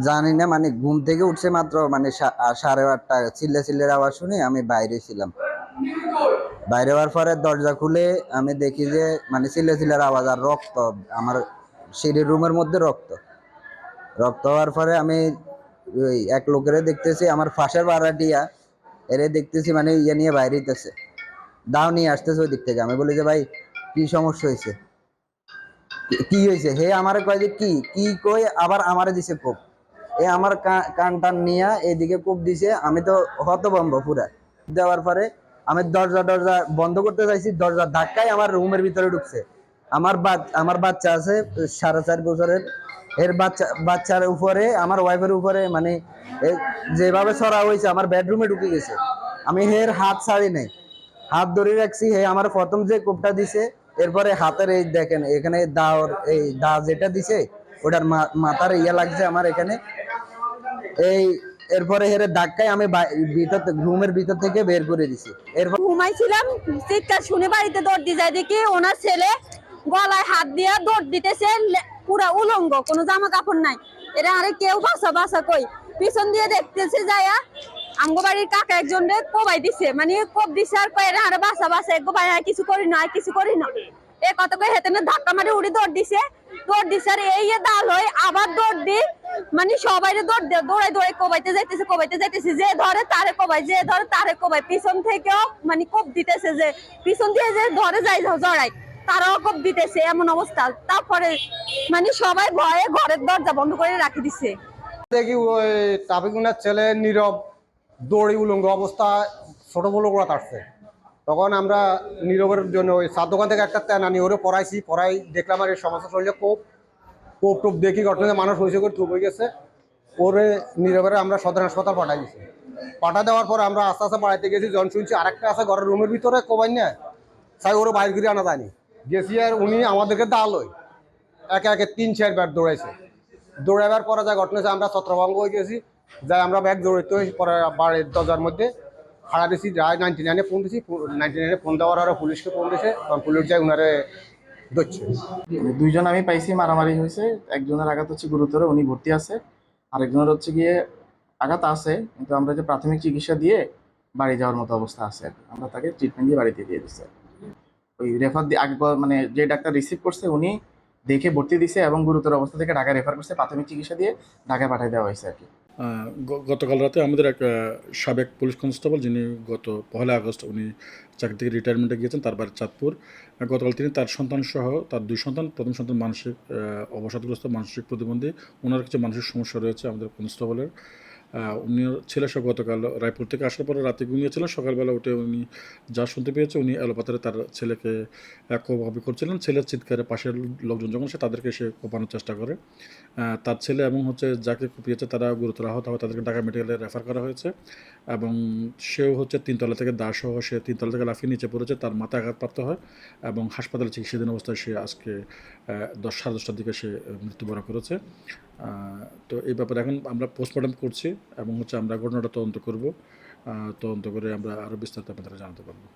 জানি না, মানে ঘুম থেকে উঠছে মাত্র, মানে 8:30 চিল্লাচিল্লির আওয়াজ শুনে আমি বাইরে ছিলাম। বাইরে হওয়ার পরে দরজা খুলে আমি দেখি যে মানে চিল্লাচিল্লির আওয়াজ আর রক্ত, আমার সিঁড়ির রুমের মধ্যে রক্ত। রক্ত হওয়ার পরে আমি ওই এক লোকেরে দেখতেছি, আমার পাশের ভাড়াটিয়া, এরে দেখতেছি মানে ইয়ে নিয়ে বাইরে হইতেছে, দাও নিয়ে আসতেছে ওই দিক থেকে। আমি বলি যে ভাই কি সমস্যা হয়েছে, কি হয়েছে? হে আমারে কয় যে কি কি কই, আবার আমারে দিছে কোপ। এ আমার কান টান নিয়ে এদিকে কোপ দিছে। আমি তো হতভম্ব পুরা। দেওয়ার পরে আমি দরজা বন্ধ করতে চাইছি, দরজা ধাক্কায় আমার রুমের ভিতরে ঢুকছে। আমার বাচ্চা আছে 4.5 বছরের। এর বাচ্চার উপরে, আমার ওয়াইফের উপরে, মানে যেভাবে ছড়া হয়েছে আমার বেডরুমে ঢুকে গেছে। আমি হের হাত ছাড়ি নাই, হাত ধরে রাখছি। হে আমার প্রথম যে কোপটা দিছে, এরপরে হাতের এই দেখেন এখানে দাওর, এই দা যেটা দিছে ওটার মাথার ইয়ে লাগছে আমার এখানে। এই এরপরে হেরে ধাক্কায় আমি ভিতর রুমের ভিতর থেকে বের করে দিছি। এরপর ঘুমাইছিলাম, চিৎকার শুনে বাড়িতে দৌড় দিয়ে যায়, দেখি ওনার ছেলে গলায় হাত দিয়ে দৌড় দিতেছে, পুরা উলঙ্গ, কোনো জামা কাপড় নাই। এরা আরে কেউ বাসা বাসা কই, পিছন দিয়ে দেখতেছে যায়া আঙ্গবাড়ির কাকা একজন রে কোবাই দিছে, মানে কোপ দিছে আর কয় আরে বাসা বাসা একগো ভাই, আর কিছু করি না, আর কিছু করি না। এ কত কই হেতেনে ধাক্কা মারে উড়ি দৌড় দিছে। দৌড় দিছে আর এই দাল হই আবার দৌড় দি, মানে সবাই দৌড় দিয়ে দৌড়াই দৌড়াই কোবাইতে যাইতেছে, যে ধরে তারে কোবাই, যে ধরে তারে কোবাই। পিছন থেকেও মানে কোপ দিতেছে, যে পিছন দিয়ে যে ধরে যাই জড়াই তারাও কোপ দিতেছে, এমন অবস্থা। তারপরে মানে সবাই ভয়ে ঘরের দরজা বন্ধ করে রাখি দিছে। দেখি ওই ট্রাফিক ছেলে নীরব দৌড়ি উলঙ্গ অবস্থা ছোট বড় করা তাড়ছে। তখন আমরা নীরবের জন্য ওই সাত দোকান থেকে একটা তেন আনি ওরে পড়াই দেখলাম আর এই সমস্যা শরীরে কোপ টোপ দেখি ঘটনা মানুষ হয়েছে করে টুপ হয়ে গেছে। ওরে নীরবের আমরা সদর হাসপাতাল পাঠাই দিছি। পাঠা দেওয়ার পর আমরা আস্তে আস্তে বাড়াইতে গেছি, যখন শুনছি আরেকটা আছে ঘরের রুমের ভিতরে কোবাই না, তাই ওরে বাইর করে আনা যায়নি। গেছি আর উনি আমাদেরকে দাঁড়ালোই একে একে 3-4 বার দৌড়াইছে। দৌড়াবার পরে যা ঘটনা আমরা ছত্রভঙ্গ হয়ে গেছি, যাই আমরা ব্যাগ দৌড়াইতে পরে বাড়ির দরজার মধ্যে খাড়া দিছি, যাই 99-এ ফোন দিছি। 99-এ ফোন দেওয়ার আরো পুলিশকে ফোন দিছে, তখন পুলিশ যায় উনারে ধরছে। দুইজন আমি পাইছি মারামারি হয়েছে, একজনের আঘাত হচ্ছে গুরুতর, উনি ভর্তি আছে। আরেকজনের হচ্ছে গিয়ে আঘাত আছে, কিন্তু আমরা যে প্রাথমিক চিকিৎসা দিয়ে বাড়ি যাওয়ার মতো অবস্থা আছে আর কি। আমরা তাকে ট্রিটমেন্ট দিয়ে বাড়িতে দিয়ে দিচ্ছি। ওই রেফার দিয়ে আগে মানে যে ডাক্তার রিসিভ করছে উনি দেখে ভর্তি দিছে এবং গুরুতর অবস্থা থেকে ঢাকায় রেফার করছে, প্রাথমিক চিকিৎসা দিয়ে ঢাকায় পাঠিয়ে দেওয়া হয়েছে আর কি। গতকাল রাতে আমাদের এক সাবেক পুলিশ কনস্টেবল, যিনি গত 1 আগস্ট উনি চাকরি থেকে রিটায়ারমেন্টে গিয়েছেন, তার বাড়ি চাঁদপুর। গতকাল তিনি তার সন্তান সহ, তার 2 সন্তান, প্রথম সন্তান মানসিক অবসাদগ্রস্ত, মানসিক প্রতিবন্ধী, ওনার কিছু মানসিক সমস্যা রয়েছে আমাদের কনস্টেবলের। উনি ছেলেসহ গতকাল রায়পুর থেকে আসার পরে রাতে ঘুমিয়েছিলেন, সকালবেলা উঠে উনি যা শুনতে পেয়েছে, উনি এলোপাতারে তার ছেলেকে কোপাকুপি করছিলেন। ছেলের চিৎকারে পাশের লোকজন যখন সে তাদেরকে সে কোপানোর চেষ্টা করে। তার ছেলে এবং হচ্ছে যাকে কুপিয়েছে তারা গুরুতর আহত হয়, তাদেরকে ঢাকা মেডিকেলে রেফার করা হয়েছে। এবং সেও হচ্ছে 3 তলা থেকে দাসহ সে 3 তলা থেকে লাফিয়ে নিচে পড়েছে, তার মাথায় আঘাতপ্রাপ্ত হয় এবং হাসপাতালে চিকিৎসাধীন অবস্থায় সে আজকে 10-10:30টার দিকে সে মৃত্যুবরণ করেছে। তো এই ব্যাপারে এখন আমরা পোস্টমর্টম করছি এবং হচ্ছে আমরা ঘটনাটা তদন্ত করব। তদন্ত করে আমরা আরও বিস্তারিত আপনাদের জানাতে পারবো।